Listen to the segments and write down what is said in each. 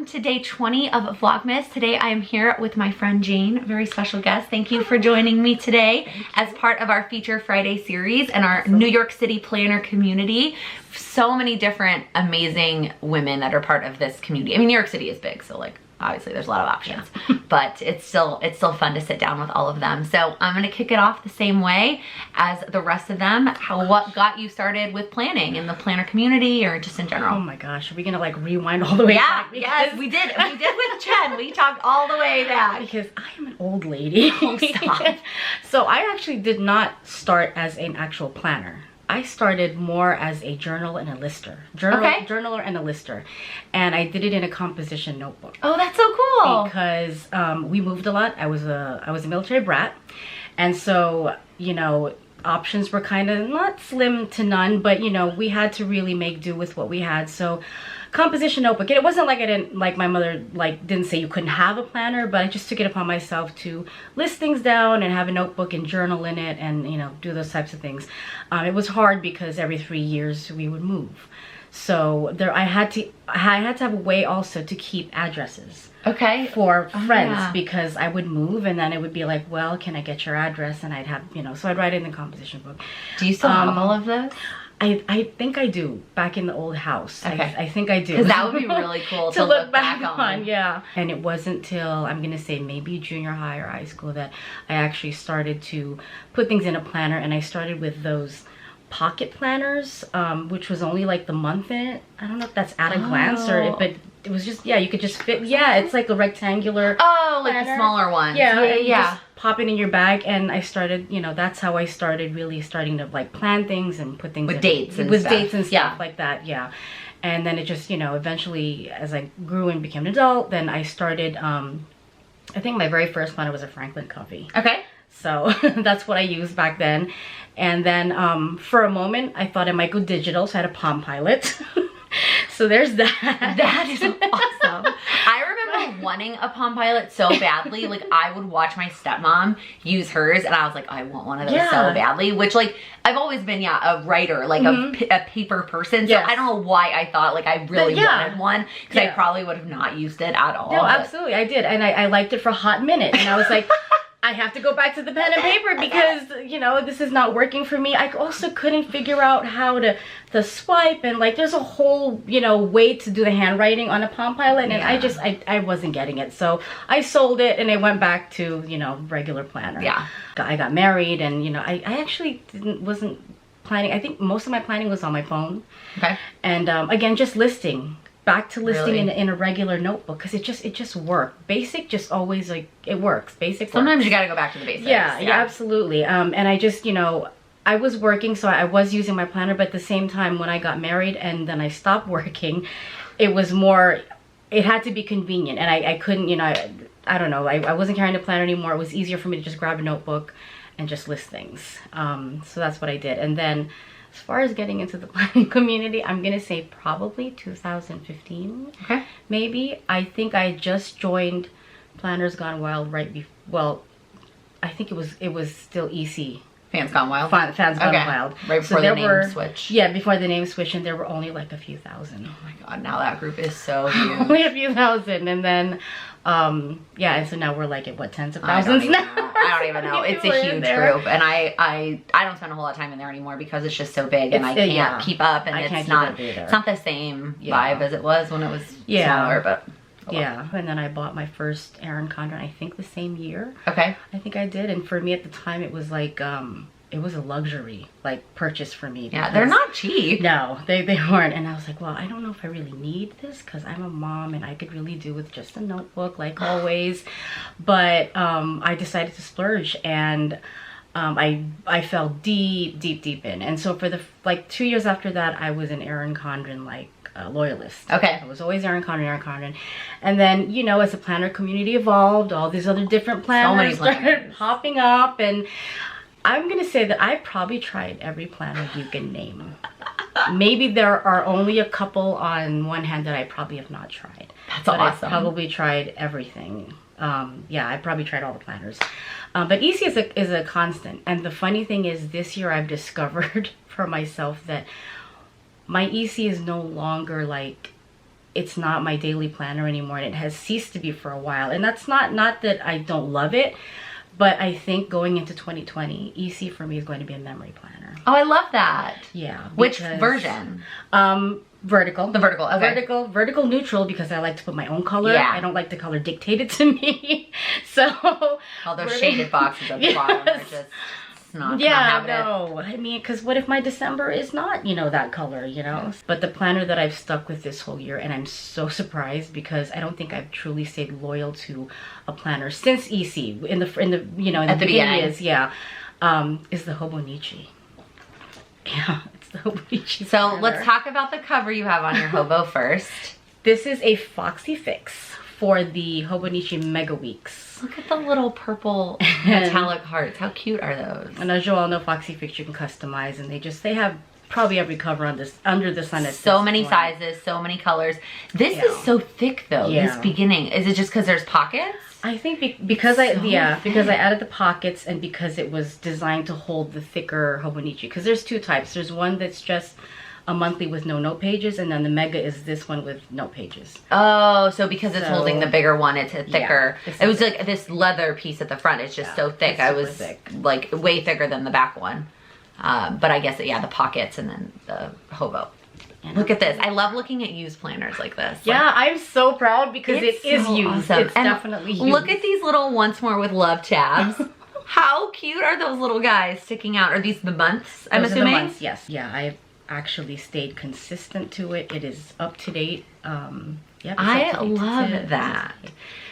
welcome to day 20 of Vlogmas. Today I am here with my friend Jane, a very special guest. Thank you for joining me today as part of our Feature Friday series and our New York City planner community. So many different amazing women that are part of this community. I mean, New York City is big, so like obviously there's a lot of options, but it's still fun to sit down with all of them. So I'm gonna kick it off the same way as the rest of them. What got you started with planning in the planner community or just in general? Oh my gosh, are we gonna like rewind all the way back? Yes, we did with Jen. We talked all the way back. Because I am an old lady. Oh, stop. So I actually did not start as an actual planner. I started more as a journal and a lister. Journaler and a lister. And I did it in a composition notebook. Oh, that's so cool. Because we moved a lot. I was a military brat. And so, you know, options were kind of not slim to none, but you know, we had to really make do with what we had. So composition notebook. It wasn't like I didn't, like my mother like didn't say you couldn't have a planner, but I just took it upon myself to list things down and have a notebook and journal in it and, you know, do those types of things. It was hard because every 3 years we would move. So I had to have a way also to keep addresses. Okay. For friends, because I would move and then it would be like, well, can I get your address? And I'd have, you know, so I'd write it in the composition book. Do you still have all of those? I think I do, back in the old house. Okay. I think I do. Because that would be really cool to look back on. Yeah. And it wasn't till, I'm going to say maybe junior high or high school, that I actually started to put things in a planner. And I started with those pocket planners, which was only like the month in it. I don't know if that's at a glance or, but it was just, yeah, you could just fit, yeah, it's like a rectangular like planner. the smaller ones. Yeah, yeah. Just pop it in your bag, and I started, you know, that's how I started really starting to like plan things and put things with in, dates and with stuff. dates and stuff like that, yeah. And then it just, you know, eventually as I grew and became an adult, then I started, I think my very first planner was a Franklin Covey. Okay. So that's what I used back then. And then for a moment, I thought I might go digital, so I had a Palm Pilot. So there's that. That is awesome. I remember wanting a Palm Pilot so badly. Like, I would watch my stepmom use hers, and I was like, I want one of those so badly. Which, like, I've always been, a writer, like a paper person. So I don't know why I thought, like, I really wanted one. Because I probably would have not used it at all. No, absolutely. I did. And I liked it for a hot minute. And I was like, I have to go back to the pen and paper because, you know, this is not working for me. I also couldn't figure out how to swipe, and like there's a whole, you know, way to do the handwriting on a Palm Pilot, and I wasn't getting it. So I sold it and I went back to, you know, regular planner. Yeah. I got married, and, you know, I actually wasn't planning. I think most of my planning was on my phone. Okay. And again, just listing. Back to listing in a regular notebook, because it just worked. Basic just always, like, it works. Basic sometimes works. You gotta go back to the basics. Yeah, absolutely. And I just, you know, I was working, so I was using my planner, but at the same time when I got married and then I stopped working, it was more, it had to be convenient, and I couldn't, you know, I don't know, I wasn't carrying a planner anymore. It was easier for me to just grab a notebook and just list things. So that's what I did. And then as far as getting into the planning community, I'm gonna say probably 2015. Okay. Maybe. I think I just joined Planners Gone Wild well, I think it was still EC. Fans Gone Wild? Fans Gone Wild. Right before the name switch. Yeah, before the name switch, and there were only like a few thousand. Oh my god, now that group is so huge. Only a few thousand, and then and so now we're like at what, tens of thousands now? I don't even know. It's a huge group, and I don't spend a whole lot of time in there anymore because it's just so big, and I can't keep up, and it's not the same vibe as it was when it was smaller, but and then I bought my first Erin Condren, I think the same year. Okay. I think I did, and for me at the time it was like it was a luxury like purchase for me. Yeah, they're not cheap. No, they weren't. And I was like, well, I don't know if I really need this because I'm a mom and I could really do with just a notebook like always. But I decided to splurge, and I fell deep in. And so for the like 2 years after that, I was an Erin Condren like loyalist. Okay. I was always Erin Condren. And then, you know, as the planner community evolved, all these other different planners started popping up, and I'm gonna say that I've probably tried every planner you can name. Maybe there are only a couple on one hand that I probably have not tried. That's awesome. I've probably tried everything. Yeah, I probably tried all the planners. But EC is a constant. And the funny thing is, this year I've discovered for myself that my EC is no longer like it's not my daily planner anymore, and it has ceased to be for a while. And that's not that I don't love it, but I think going into 2020, EC for me is going to be a memory planner. Oh, I love that. Yeah. Which version? Vertical. The vertical, okay. Vertical neutral, because I like to put my own color. Yeah. I don't like the color dictated to me. So all those shaded boxes at the bottom are just not no. I mean, because what if my December is not, that color, But the planner that I've stuck with this whole year, and I'm so surprised because I don't think I've truly stayed loyal to a planner since EC in the at the beginning is the Hobonichi. Yeah, it's the Hobonichi. So planner. let's talk about the cover you have on your Hobo first. This is a Foxy Fix for the Hobonichi Mega Weeks. Look at the little purple metallic hearts. How cute are those? And as you all know, Foxy Fix you can customize, and they have probably every cover on this under the sun. So many sizes, so many colors. This is so thick though. This beginning, is it just because there's pockets? I think because because I added the pockets, and because it was designed to hold the thicker Hobonichi. Because there's two types. There's one that's just a monthly with no note pages, and then the Mega is this one with note pages. Oh, so because it's holding the bigger one, it's a thicker. Yeah, it was like this leather piece at the front. It's just so thick. I was thick. Like way thicker than the back one. But I guess, the pockets and then the Hobo. Look at this. I love looking at used planners like this. Yeah, I'm so proud because it is used. Awesome. It's definitely used. Look at these little Once More with Love tabs. How cute are those little guys sticking out? Are these the months, I'm assuming? Those are the months, yes. Yeah, I've actually stayed consistent to it. It is up to date. I love that.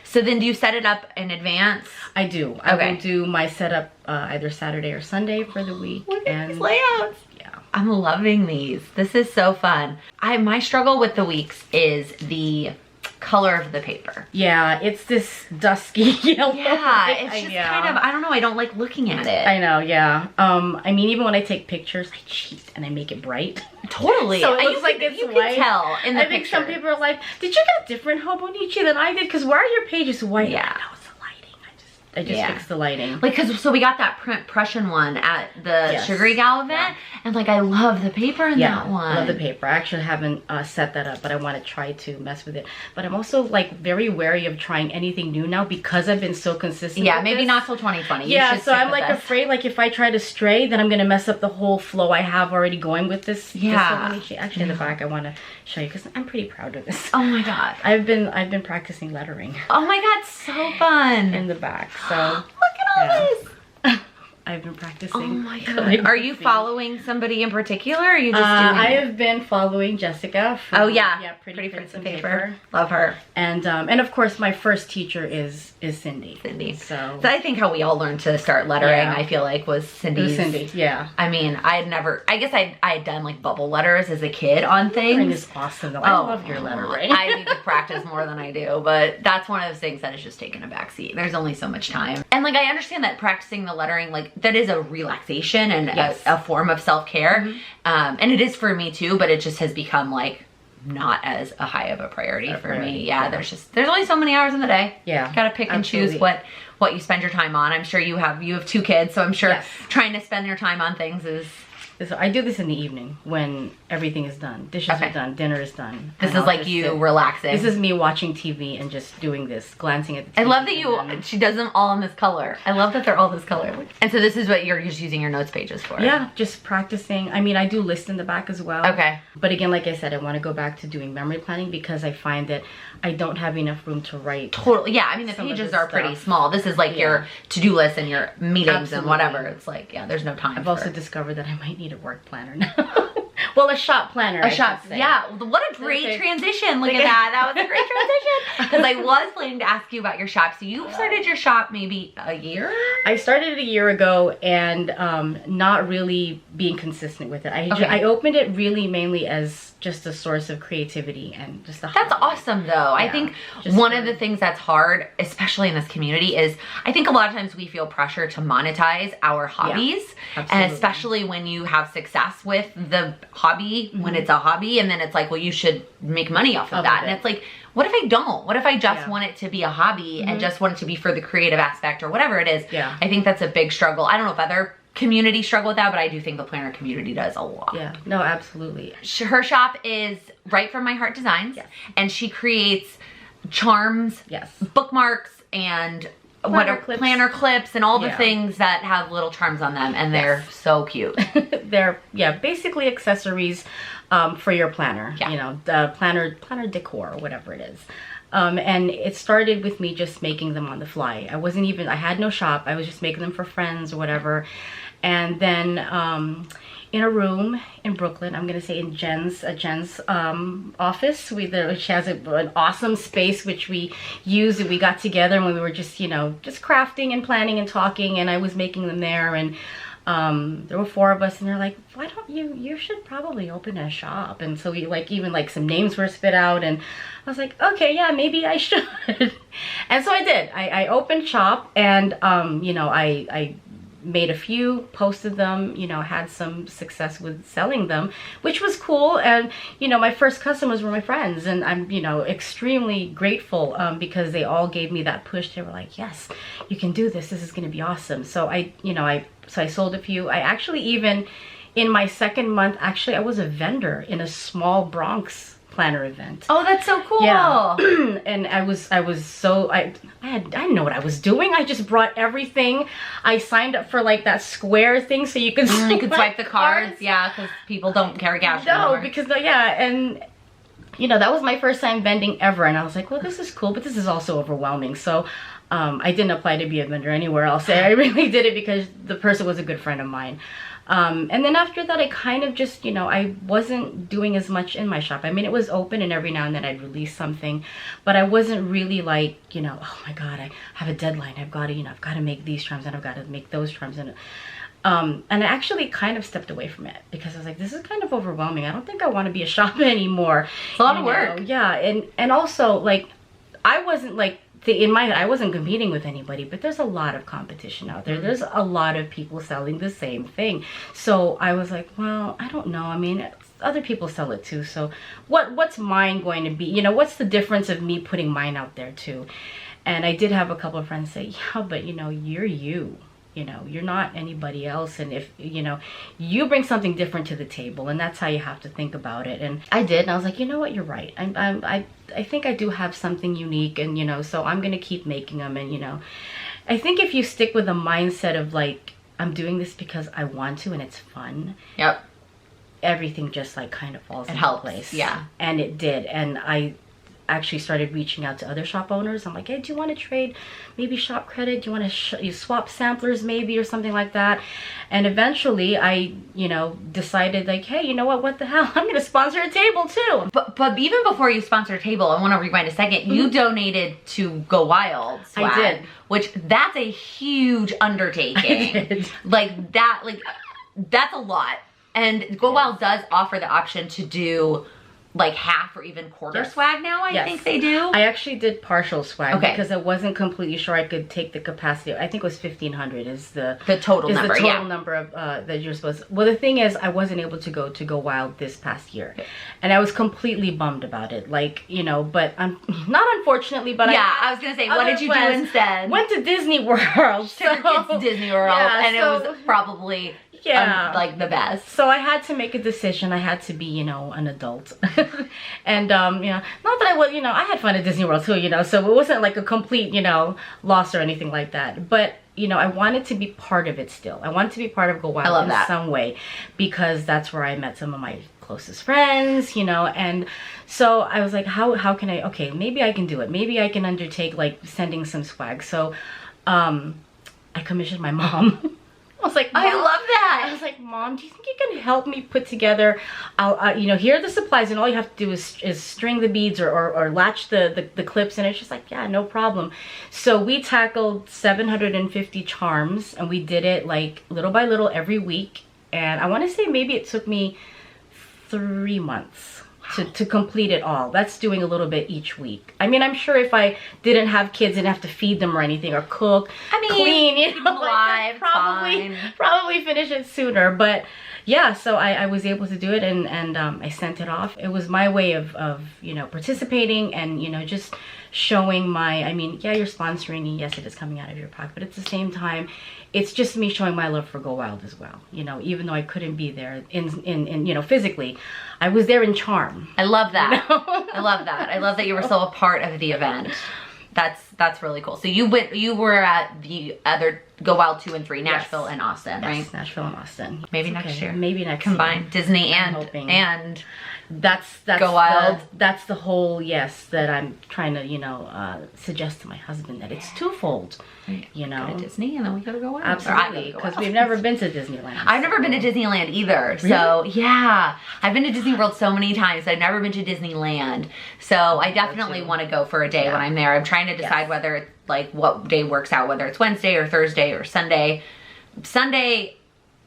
So then do you set it up in advance? I do. I will do my setup either Saturday or Sunday for the week. Look at these layouts. Yeah. I'm loving these. This is so fun. My struggle with the weeks is the color of the paper. Yeah, it's this dusky yellow. Yeah, it's just kind of, I don't know, I don't like looking at it. I know, yeah. I mean, even when I take pictures, I cheat and I make it bright. Totally. So it looks like it's you white. can tell in the I think some people are like, did you get a different Hobonichi than I did? Because why are your pages white? Yeah. That was the lighting. I just fixed the lighting. Like, so we got that Prussian one at the Sugary Gal event, and like I love the paper in that one. I love the paper. I actually haven't set that up, but I want to try to mess with it. But I'm also like very wary of trying anything new now because I've been so consistent. Yeah, maybe not till 2020. Yeah, so I'm like afraid like if I try to stray, then I'm gonna mess up the whole flow I have already going with this. Yeah. Actually, in the back, I want to show you because I'm pretty proud of this. Oh my god. I've been practicing lettering. Oh my god, so fun. In the back. So look at all this. I've been practicing. Oh my god. Are you following somebody in particular, or are you just doing I have been following Jessica from Pretty Prints and Paper. Love her. And of course my first teacher is Cindy. So I think how we all learned to start lettering, I feel like, was Cindy's. Cindy, yeah. I mean, I guess I had done like bubble letters as a kid on things. Lettering is awesome though. I love your lettering. I need to practice more than I do, but that's one of those things that has just taken a backseat. There's only so much time. And like I understand that practicing the lettering, like that is a relaxation and a form of self-care. And it is for me too, but it just has become like not as a high of a priority for me. Yeah, there's only so many hours in the day. Yeah. You gotta pick and choose what you spend your time on. I'm sure you have 2 kids, so I'm sure trying to spend your time on things is... So I do this in the evening when everything is done. Dishes are done, dinner is done. This is like you relaxing. This is me watching TV and just doing this, glancing at the TV. I love that she does them all in this color. I love that they're all this color. And so this is what you're just using your notes pages for. Yeah, just practicing. I mean, I do list in the back as well. Okay. But again, like I said, I want to go back to doing memory planning because I find that I don't have enough room to write. Totally. Yeah, I mean, the pages are pretty small. This is like your to-do list and your meetings and whatever. It's like, there's no time. I've also discovered that I might need a work planner now. Well, a shop planner. A shop, yeah. What a great transition. Look at that. That was a great transition. Because I was planning to ask you about your shop. So you started your shop maybe a year? I started it a year ago and not really being consistent with it. I opened it really mainly as just a source of creativity and just a hobby. That's awesome though. Yeah, I think one of the things that's hard, especially in this community, is I think a lot of times we feel pressure to monetize our hobbies. Yeah, and especially when you have success with the hobby, when it's a hobby, and then it's like, well, you should make money off of that. And it's like, what if I don't? What if I just want it to be a hobby and just want it to be for the creative aspect or whatever it is? Yeah. I think that's a big struggle. I don't know if other community struggle with that, but I do think the planner community does a lot. Yeah, no, absolutely. Her shop is Right From My Heart Designs, Yes. and she creates charms, Yes. bookmarks, and planner clips and all the things that have little charms on them, and they're so cute. They're basically accessories for your planner. Yeah. You know, the planner decor or whatever it is. And it started with me just making them on the fly. I had no shop. I was just making them for friends or whatever. And then in a room in Brooklyn, I'm gonna say in Jen's office, she has an awesome space which we used, and we got together and we were just, you know, just crafting and planning and talking, and I was making them there, and there were 4 of us, and they're like, why don't you should probably open a shop. And so we even some names were spit out, and I was like, okay, yeah, maybe I should. And so I did. I opened shop, and you know, I made a few, posted them, you know, had some success with selling them, which was cool. And you know, my first customers were my friends, and I'm, you know, extremely grateful because they all gave me that push. They were like, yes, you can do this, is going to be awesome. So I sold a few. I actually, even in my second month, I was a vendor in a small Bronx planner event. Oh, that's so cool. Yeah. And I didn't know what I was doing. I just brought everything. I signed up for like that square thing so you could swipe the cards. Yeah, because people don't carry cash anymore. Because and you know, that was my first time vending ever, and I was like, well, this is cool, but this is also overwhelming. So I didn't apply to be a vendor anywhere else. I really did it because the person was a good friend of mine. And then after that, I kind of just, you know, I wasn't doing as much in my shop. I mean, it was open, and every now and then I'd release something, but I wasn't really like, you know, oh my God, I have a deadline. I've got to make these charms, and I've got to make those charms. And I actually kind of stepped away from it because I was like, this is kind of overwhelming. I don't think I want to be a shop anymore. It's a lot of work. Yeah. And also, like, I wasn't like, in my head, I wasn't competing with anybody, but there's a lot of competition out there. There's a lot of people selling the same thing. So I was like, well, I don't know. I mean, other people sell it too. So what's mine going to be? You know, what's the difference of me putting mine out there too? And I did have a couple of friends say, yeah, but you know, you're you. You know, you're not anybody else, and if, you know, you bring something different to the table, and that's how you have to think about it. And I did, and I was like, you know what, you're right. I think I do have something unique, and you know, so I'm gonna keep making them. And you know, I think if you stick with a mindset of like, I'm doing this because I want to and it's fun. Yep. Everything just like kind of falls into place. Yeah. And it did, and I actually started reaching out to other shop owners. I'm like, hey, do you want to trade maybe shop credit? Do you want to swap samplers maybe, or something like that? And eventually I, you know, decided like, hey, you know what the hell, I'm gonna sponsor a table too. But even before you sponsor a table, I want to rewind a second. You donated to Go Wild swag, I did, which that's a huge undertaking. Like that's a lot. And Go Wild does offer the option to do like half or even quarter swag now, I think they do. I actually did partial swag because I wasn't completely sure I could take the capacity. I think it was 1,500 is the total number of that you're supposed to. Well, the thing is, I wasn't able to go Wild this past year, and I was completely bummed about it. Like, you know, but I'm not, unfortunately, but I was gonna say, what did you do instead? Went to Disney World. Took your kids to Disney World, and it was probably like the best. So I had to make a decision. I had to be, you know, an adult. And you know, not that I was, you know, I had fun at Disney World too, you know, so it wasn't like a complete, you know, loss or anything like that. But you know, I wanted to be part of it still. I wanted to be part of Go Wild in some way, because that's where I met some of my closest friends, you know. And so I was like, how can I, okay, maybe I can do it. Maybe I can undertake like sending some swag. So I commissioned my mom. I was like, Mom, I love that. I was like, Mom, do you think you can help me put together, you know, here are the supplies, and all you have to do is string the beads or latch the clips. And it's just like, yeah, no problem. So we tackled 750 charms, and we did it like little by little every week. And I want to say maybe it took me 3 months to complete it all. That's doing a little bit each week. I mean, I'm sure if I didn't have kids and have to feed them or anything, or cook, clean, you know, alive, probably finish it sooner. But yeah, so I was able to do it, and I sent it off. It was my way of you know, participating and, you know, just showing my, I mean, yeah, you're sponsoring me, yes, it is coming out of your pocket, but at the same time, it's just me showing my love for Go Wild as well. You know, even though I couldn't be there in you know, physically, I was there in charm. I love that. You know? I love that. I love that you were still a part of the event. That's really cool. So you were at the other Go Wild 2 and 3, Nashville and Austin, right? Yes, Nashville and Austin. Maybe next year. Maybe next combine year. Disney and that's Go Wild. That's the whole, yes, that I'm trying to, you know, suggest to my husband, that it's twofold. You know, go to Disney and then we gotta go Wild. Absolutely, because we've never been to Disneyland. I've never been to Disneyland either. Really? So yeah, I've been to Disney World so many times. I've never been to Disneyland. So I definitely want to go for a day when I'm there. I'm trying to decide whether it's like what day works out, whether it's Wednesday or Thursday or Sunday. Sunday,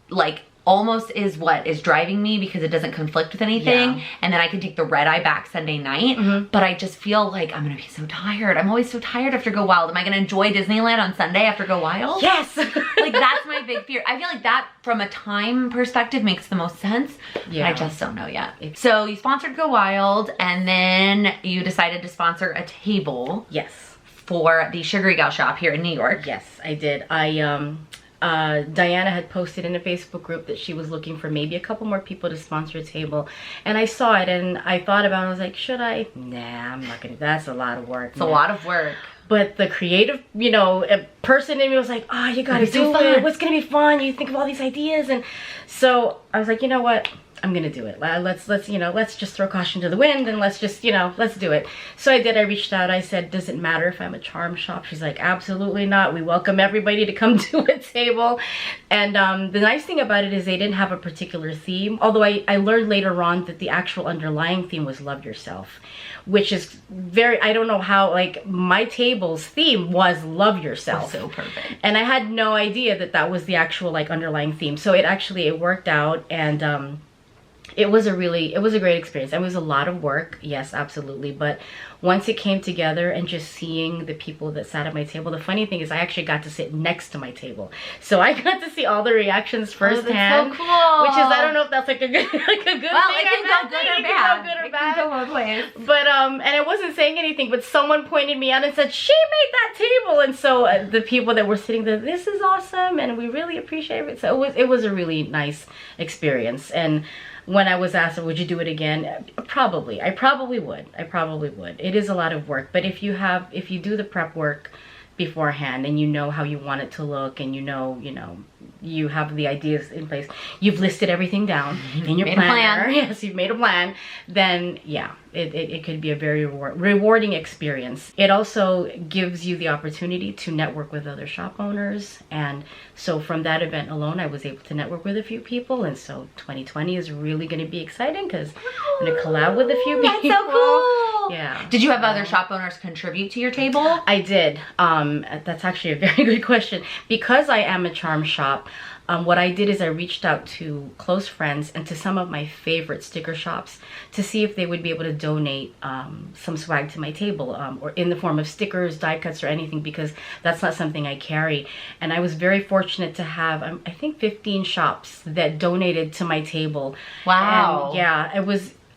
like, almost is what is driving me because it doesn't conflict with anything, and then I can take the red eye back Sunday night. But I just feel like I'm gonna be so tired. I'm always so tired after Go Wild. Am I gonna enjoy Disneyland on Sunday after Go Wild? Yes. Like, that's my big fear. I feel like that from a time perspective makes the most sense. Yeah. I just don't know yet. So you sponsored Go Wild, and then you decided to sponsor a table. Yes. For the Sugary Gal shop here in New York. Yes, I did. Diana had posted in a Facebook group that she was looking for maybe a couple more people to sponsor a table, and I saw it and I thought about it. I was like, should I? Nah, I'm not gonna. That's a lot of work. It's a lot of work. But the creative, you know, person in me was like, oh, you gotta do it. What's gonna be fun? You think of all these ideas, and so I was like, you know what? I'm gonna do it. Let's you know, let's just throw caution to the wind and let's just, you know, let's do it. So I did. I reached out. I said, does it matter if I'm a charm shop? She's like, absolutely not. We welcome everybody to come to a table. And the nice thing about it is they didn't have a particular theme. Although I learned later on that the actual underlying theme was love yourself, which is very, I don't know how, like, my table's theme was love yourself. So perfect. And I had no idea that that was the actual, like, underlying theme. So it worked out, and it was a great experience. It was a lot of work, yes, absolutely. But once it came together and just seeing the people that sat at my table, the funny thing is I actually got to sit next to my table. So I got to see all the reactions firsthand. That's so cool. Which is, I don't know if that's like a good, like a good well, thing. It can go good or bad. It can go both ways. But, and I wasn't saying anything, but someone pointed me out and said, she made that table. And so the people that were sitting there, this is awesome and we really appreciate it. So it was a really nice experience. And when I was asked, would you do it again? Probably. I probably would. It is a lot of work, but if you do the prep work beforehand and you know how you want it to look, and you know, you have the ideas in place, you've listed everything down in your planner. Yes, you've made a plan. Then yeah, it could be a very rewarding experience. It also gives you the opportunity to network with other shop owners, and so from that event alone, I was able to network with a few people, and so 2020 is really going to be exciting because I'm going to collab with a few people. That's so cool. Yeah. Did you have other shop owners contribute to your table? I did. That's actually a very good question. Because I am a charm shop, what I did is I reached out to close friends and to some of my favorite sticker shops to see if they would be able to donate some swag to my table, or in the form of stickers, die cuts, or anything, because that's not something I carry. And I was very fortunate to have, I think, 15 shops that donated to my table. Wow. And yeah,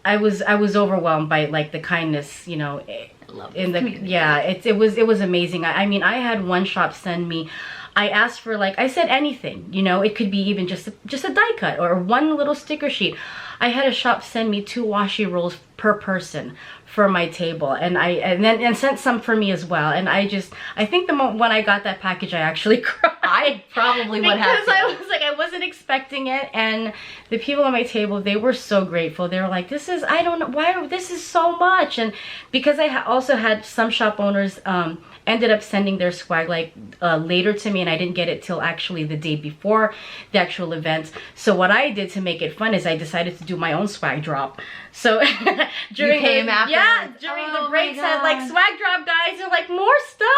I was overwhelmed by, like, the kindness, you know, in the community. Yeah, it was amazing. I mean, I had one shop send me, I asked for, like, I said anything, you know, it could be even just a die cut or one little sticker sheet. I had a shop send me 2 washi rolls per person for my table, and then sent some for me as well. And I think the moment when I got that package, I actually cried. I probably would have. Because I was like, I wasn't expecting it, and the people on my table, they were so grateful. They were like, this is, I don't know why, this is so much. And because I also had some shop owners ended up sending their swag like later to me, and I didn't get it till actually the day before the actual event. So what I did to make it fun is I decided to do my own swag drop. So during you came after Yeah, during the breaks, had like swag drop, guys. They're like, more stuff.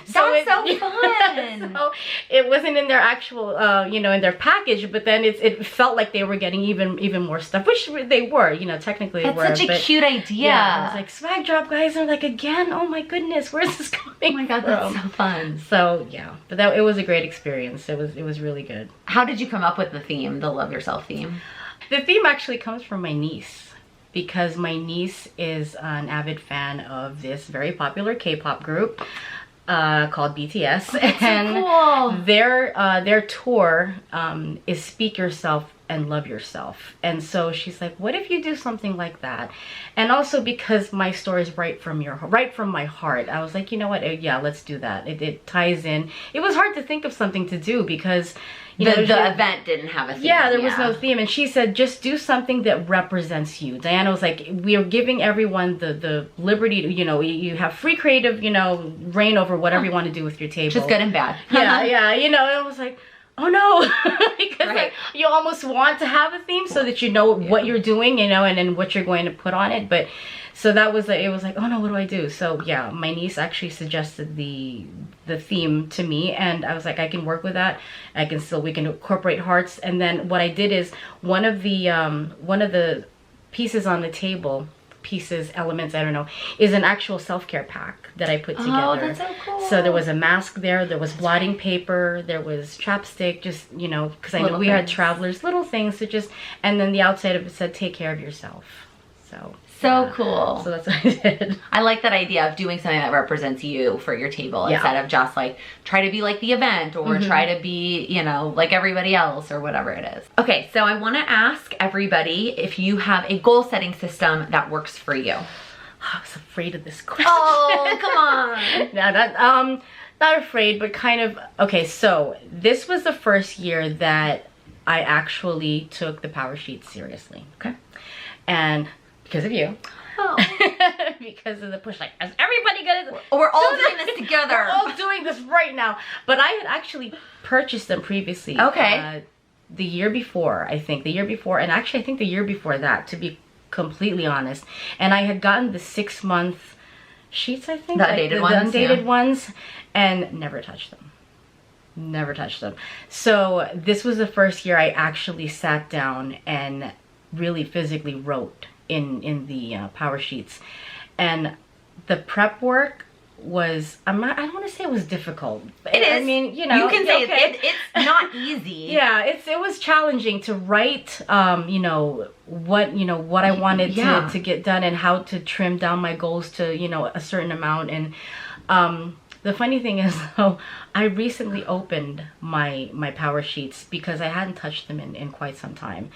That's so fun. So it wasn't in their actual, you know, in their package, but then it felt like they were getting even more stuff, which they were, you know, technically. That's such a cute idea. Yeah, I was like, swag drop, guys. They're like, again, oh my goodness, where's this coming from? Oh my god, that's so fun. So yeah, but it was a great experience. It was really good. How did you come up with the theme, the Love Yourself theme? The theme actually comes from my niece, because my niece is an avid fan of this very popular K-pop group called BTS. And so cool. Their tour is Speak Yourself and Love Yourself. And so she's like, what if you do something like that? And also because my story is right from my heart, I was like, you know what, yeah, let's do that. It ties in. It was hard to think of something to do because you know, the event didn't have a theme. Yeah, there was no theme. And she said, just do something that represents you. Diana was like, we are giving everyone the liberty to, you know, you have free creative, you know, reign over whatever you want to do with your table. Just good and bad. Yeah, you know, it was like, oh no, because like, you almost want to have a theme so that you know what you're doing, you know, and then what you're going to put on it. But so that was it was like, oh no, what do I do? So yeah, my niece actually suggested the theme to me, and I was like, I can work with that. We can incorporate hearts. And then what I did is one of the pieces on the table, elements, I don't know, is an actual self-care pack that I put together. Oh, that's so cool. So there was a mask there was blotting paper, there was chapstick, just, you know, because I know we had travelers, little things to just, and then the outside of it said, take care of yourself. So cool. So that's what I did. I like that idea of doing something that represents you for your table instead of just like try to be like the event or try to be, you know, like everybody else or whatever it is. Okay, so I want to ask everybody if you have a goal setting system that works for you. I was afraid of this question. Oh, come on. No, not afraid, but kind of. Okay, so this was the first year that I actually took the power sheet seriously. Okay. And because of you. Oh. Because of the push, like, is everybody gonna? We're all doing this together. We're all doing this right now. But I had actually purchased them previously. Okay. The year before, I think. The year before, and actually I think the year before that, to be completely honest. And I had gotten the 6-month sheets, I think. The undated ones. The undated ones, and never touched them. Never touched them. So this was the first year I actually sat down and really physically wrote in the power sheets. And the prep work was, I don't want to say it was difficult. It is. I mean, you know. You can say it's not easy. Yeah, it was challenging to write, you know, what I wanted to get done and how to trim down my goals to, you know, a certain amount. And the funny thing is, though, I recently opened my power sheets because I hadn't touched them in quite some time.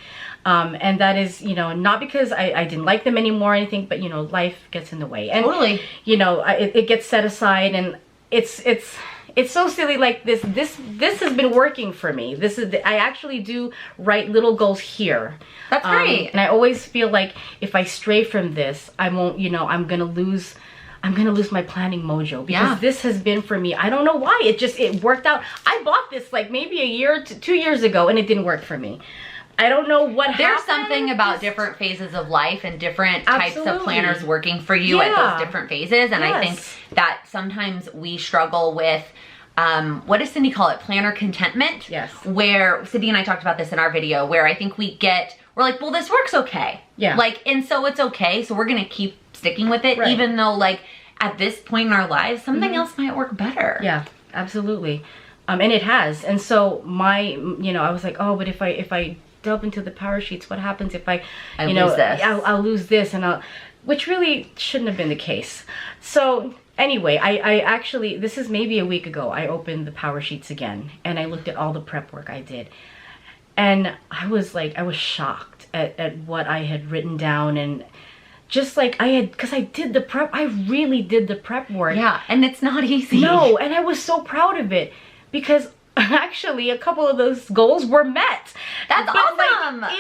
And that is, you know, not because I didn't like them anymore or anything, but, you know, life gets in the way. And, totally. You know, it gets set aside, and it's so silly. Like this has been working for me. I actually do write little goals here. That's great. And I always feel like if I stray from this, I won't, you know, I'm gonna lose my planning mojo, because this has been for me. I don't know why. It worked out. I bought this like maybe a year to 2 years ago, and it didn't work for me. I don't know what happened. There's something about different phases of life and different types of planners working for you at those different phases. And I think that sometimes we struggle with, what does Cindy call it? Planner contentment. Yes. Where Cindy and I talked about this in our video, where I think we're like, well, this works okay. Yeah. Like, and so it's okay. So we're going to keep sticking with it, even though like at this point in our lives, something else might work better. Yeah, absolutely. And it has. And so I was like, oh, but if I delve into the power sheets, what happens if I lose this? I'll lose this, which really shouldn't have been the case. So anyway, I actually, this is maybe a week ago, I opened the power sheets again, and I looked at all the prep work I did. And I was shocked at what I had written down, and just like because I did the prep, I really did the prep work. Yeah, and it's not easy. No, and I was so proud of it, because actually a couple of those goals were met. That's awesome. Like,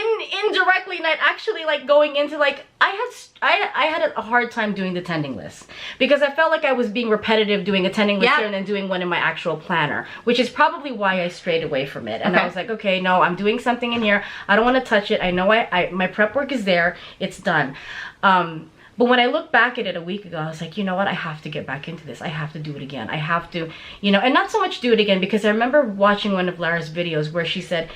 indirectly, not actually, like going into like, I had a hard time doing the tending list, because I felt like I was being repetitive doing a tending list and then doing one in my actual planner, which is probably why I strayed away from it. And I was like, okay, no, I'm doing something in here. I don't want to touch it. I know my prep work is there. It's done. But when I look back at it a week ago, I was like, you know what? I have to get back into this. I have to do it again. I have to, you know, and not so much do it again, because I remember watching one of Lara's videos where she said,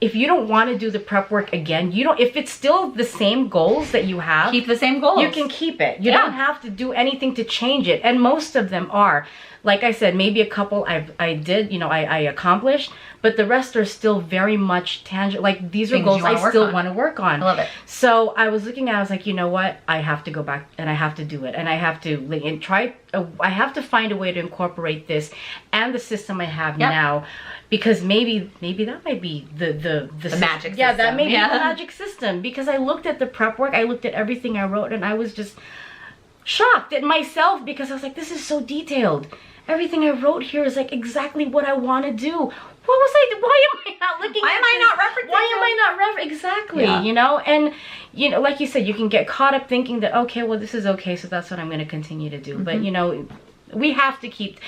if you don't want to do the prep work again, you don't, if it's still the same goals that you have, keep the same goals. You can keep it. You don't have to do anything to change it. And most of them are. Like I said, maybe a couple I did, you know, I accomplished, but the rest are still very much tangible. Like, these are goals I still want to work on. I love it. So I was looking at it, I was like, you know what? I have to go back and I have to do it. And I have to I have to find a way to incorporate this and the system I have now, because maybe that might be the magic system. Yeah, that may be the magic system, because I looked at the prep work, I looked at everything I wrote, and I was just shocked at myself, because I was like, this is so detailed. Everything I wrote here is like exactly what I want to do. What was why am I not looking why at am I this? not referencing Why am I not exactly, you know? And, you know, like you said, you can get caught up thinking that, okay, well, this is okay, so that's what I'm going to continue to do. But, you know, we have to keep,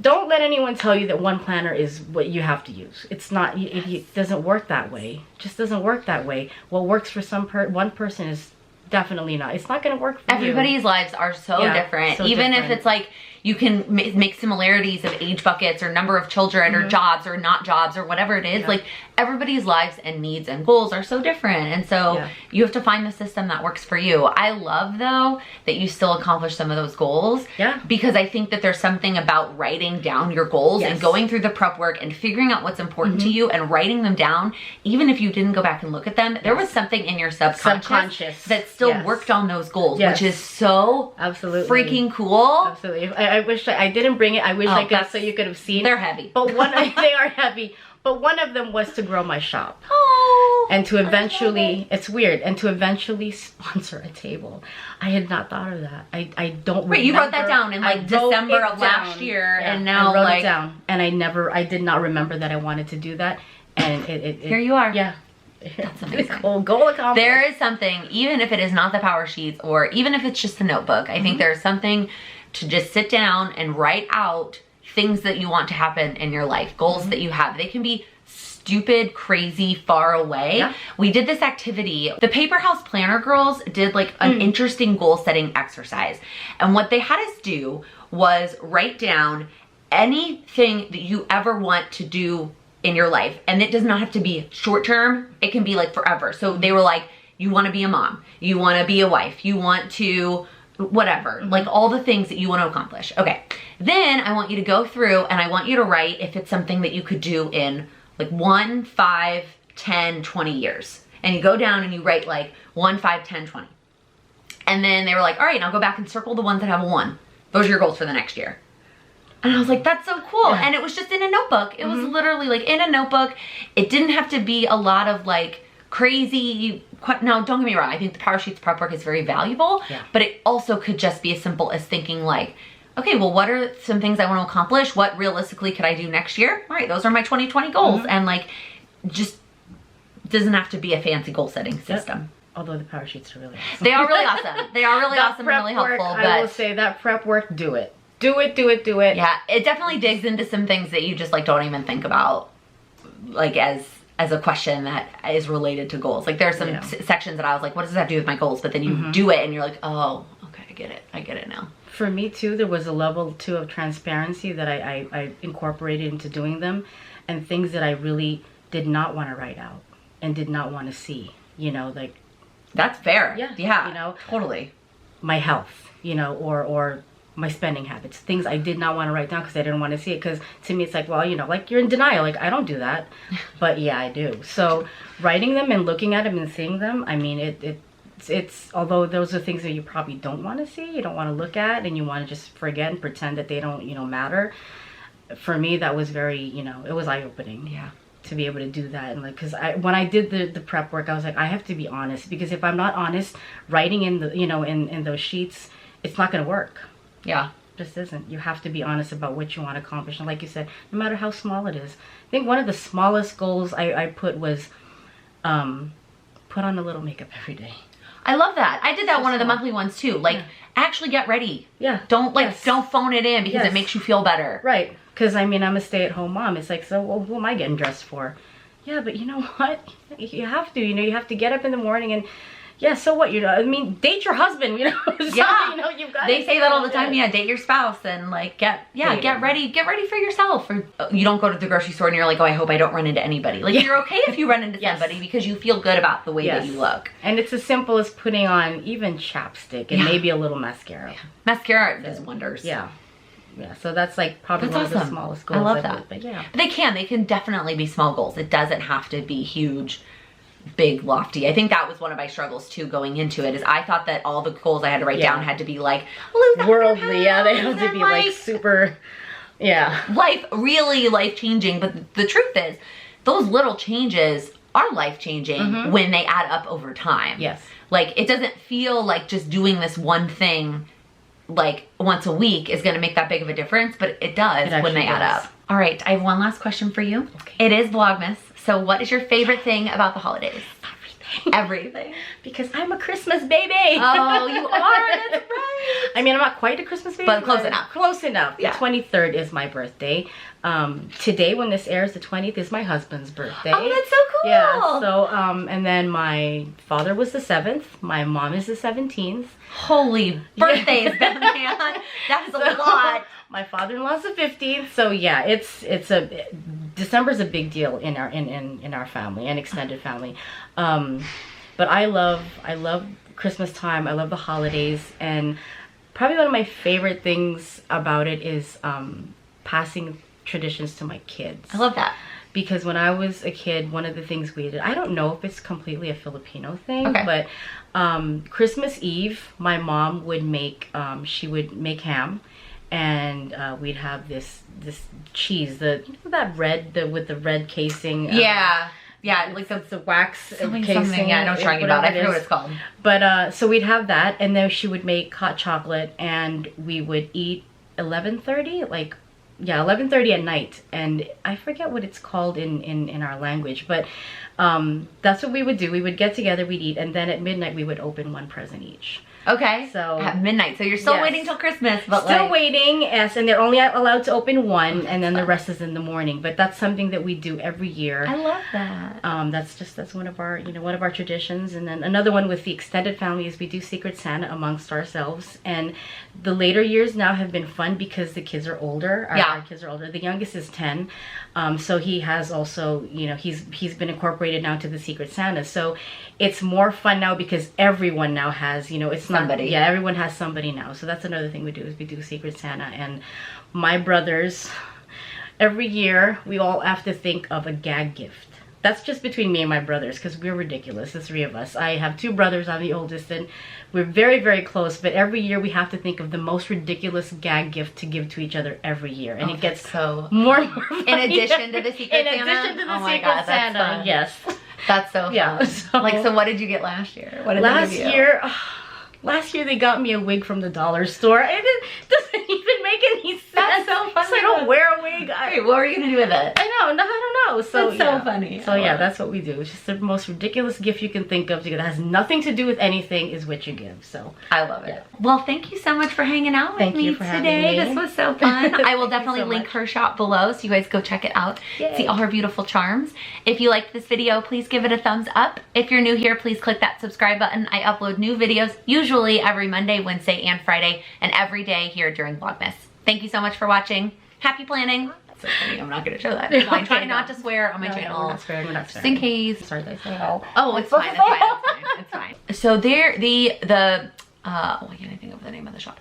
don't let anyone tell you that one planner is what you have to use. It's not, it doesn't work that way. It just doesn't work that way. What works for one person is definitely not. It's not going to work for Everybody's lives are so different. So Even different. if it's like, you can make similarities of age buckets or number of children or jobs or not jobs or whatever it is. Like, everybody's lives and needs and goals are so different. And so you have to find the system that works for you. I love, though, that you still accomplish some of those goals. Yeah. Because I think that there's something about writing down your goals and going through the prep work and figuring out what's important to you and writing them down. Even if you didn't go back and look at them, there was something in your subconscious that still worked on those goals, which is so freaking cool. Absolutely. I wish I didn't bring it. I wish I could, so you could have seen. They're heavy. But they are heavy. But one of them was to grow my shop. Oh. And to eventually, it's weird, and to eventually sponsor a table. I had not thought of that. I don't remember. Wait, you wrote that down in like December of last year, and now I wrote it down. And I did not remember that I wanted to do that. And it here you are. Yeah. That's amazing. Goal accomplished. There is something, even if it is not the power sheets, or even if it's just a notebook, I think there's something to just sit down and write out things that you want to happen in your life, goals that you have. They can be stupid, crazy, far away. Yeah. We did this activity. The Paper House Planner girls did like an interesting goal setting exercise. And what they had us do was write down anything that you ever want to do in your life. And it does not have to be short term. It can be like forever. So they were like, you want to be a mom, you want to be a wife, you want to whatever, like all the things that you want to accomplish. Okay. Then I want you to go through and I want you to write if it's something that you could do in like 1, 5, 10, 20 years. And you go down and you write like 1, 5, 10, 20. And then they were like, all right, now go back and circle the ones that have a 1. Those are your goals for the next year. And I was like, that's so cool. And it was just in a notebook. It was literally like in a notebook. It didn't have to be a lot of like crazy. Now, don't get me wrong. I think the Power Sheets prep work is very valuable, but it also could just be as simple as thinking like, okay, well, what are some things I want to accomplish? What realistically could I do next year? All right, those are my 2020 goals. And like, just doesn't have to be a fancy goal setting system. Although the Power Sheets are really awesome. They are really awesome. They are really awesome and really helpful. But I will say that prep work, do it. Do it, do it, do it. Yeah, it definitely digs into some things that you just like don't even think about like as a question that is related to goals. Like there are some sections that I was like, what does this have to do with my goals? But then you do it and you're like, oh, okay, I get it now. For me too, there was a level too of transparency that I incorporated into doing them, and things that I really did not want to write out and did not want to see, you know, like. That's fair. Yeah, you know, totally. My health, you know, or my spending habits, things I did not want to write down because I didn't want to see it, because to me it's like, well, you know, like you're in denial, like I don't do that. But yeah, I do. So writing them and looking at them and seeing them, I mean, it's although those are things that you probably don't want to see, you don't want to look at, and you want to just forget and pretend that they don't, you know, matter. For me, that was very, you know, it was eye-opening. Yeah. To be able to do that. And like, because when I did the prep work, I was like, I have to be honest, because if I'm not honest, writing in the, you know, in those sheets, it's not going to work. Yeah. It just isn't. You have to be honest about what you want to accomplish. And like you said, no matter how small it is. I think one of the smallest goals I put was put on a little makeup every day. I love that. I did that one of the monthly ones too. Like, actually get ready. Yeah. Don't don't phone it in because it makes you feel better. Right. Because I mean, I'm a stay-at-home mom. It's like, so well, who am I getting dressed for? Yeah, but you know what? You have to. You know, you have to get up in the morning and yeah, so what, you know, I mean, date your husband, you know. So, Yeah, you know, you've got. They say that all the time. Yeah, date your spouse and like get ready for yourself. Or you don't go to the grocery store and you're like, oh, I hope I don't run into anybody. Like you're okay if you run into somebody because you feel good about the way that you look. And it's as simple as putting on even chapstick and maybe a little mascara. Yeah. Mascara does wonders. Yeah. Yeah, so that's like probably one of the smallest goals. I love that. But yeah. But they can definitely be small goals. It doesn't have to be huge, big, lofty. I think that was one of my struggles too going into it, is I thought that all the goals I had to write down had to be like, worldly, they have to be like super, really life-changing. But the truth is, those little changes are life-changing when they add up over time. Yes. Like, it doesn't feel like just doing this one thing like once a week is going to make that big of a difference, but it does when they add up. All right, I have one last question for you. Okay. It is Vlogmas, so what is your favorite thing about the holidays? Everything. Because I'm a Christmas baby. Oh, you are? That's right. I mean, I'm not quite a Christmas baby, but close enough. Close enough. Yeah. The 23rd is my birthday. Today, when this airs, the 20th is my husband's birthday. Oh, that's so cool. Yeah. So, and then my father was the 7th. My mom is the 17th. Holy birthdays, man. That is a lot. My father-in-law's the 15th. So yeah, December's a big deal in our family and extended family. But I love Christmas time. I love the holidays, and probably one of my favorite things about it is passing traditions to my kids. I love that. Because when I was a kid, one of the things we did, I don't know if it's completely a Filipino thing, but Christmas Eve, my mom would make, she would make ham, and we'd have this cheese, that red, with the red casing. Yeah, like the wax casing. Something, yeah, I know what you're talking about. I forget what it's called. But so we'd have that, and then she would make hot chocolate, and we would eat 11:30, 11:30 at night, and I forget what it's called in our language, but that's what we would do. We would get together, we'd eat, and then at midnight we would open one present each. Okay. So at midnight. So you're still waiting till Christmas, but still waiting, yes, and they're only allowed to open one, and then the rest is in the morning. But that's something that we do every year. I love that. That's one of our traditions. And then another one with the extended family is we do Secret Santa amongst ourselves. And the later years now have been fun because the kids are older. Our kids are older. The youngest is 10. So he has also, he's been incorporated now to the Secret Santa. So it's more fun now because everyone now has, it's somebody. Yeah, everyone has somebody now. So that's another thing we do, is we do Secret Santa. And my brothers, every year we all have to think of a gag gift. That's just between me and my brothers, because we're ridiculous, the three of us. I have 2 brothers, I'm the oldest, and we're very, very close. But every year we have to think of the most ridiculous gag gift to give to each other every year. And it gets so more and more funny. In addition to the Secret Santa? In addition to the Secret God, Santa, that's yes. That's so fun. Yeah. So what did you get last year? What did last they give you? year? Last year they got me a wig from the dollar store. It doesn't even make any sense. That's so funny. So I don't wear a wig. Wait, what were you gonna do with it? I don't know. So that's so funny. So yeah, that's what we do. It's just the most ridiculous gift you can think of that has nothing to do with anything is what you give. So I love it. Well, thank you so much for hanging out with me today. This was so fun. I will definitely link her shop below, so you guys go check it out. Yay. See all her beautiful charms. If you liked this video, please give it a thumbs up. If you're new here, please click that subscribe button. I upload new videos usually every Monday, Wednesday, and Friday, and every day here during Vlogmas. Thank you so much for watching. Happy planning. That's so funny. I'm not going to show that. I try not to swear on my channel. We're not swearing. Just in case. Sorry, did I say all? Oh, it's fine. It's fine. It's fine. It's fine. So there, why can't I think of the name of the shop?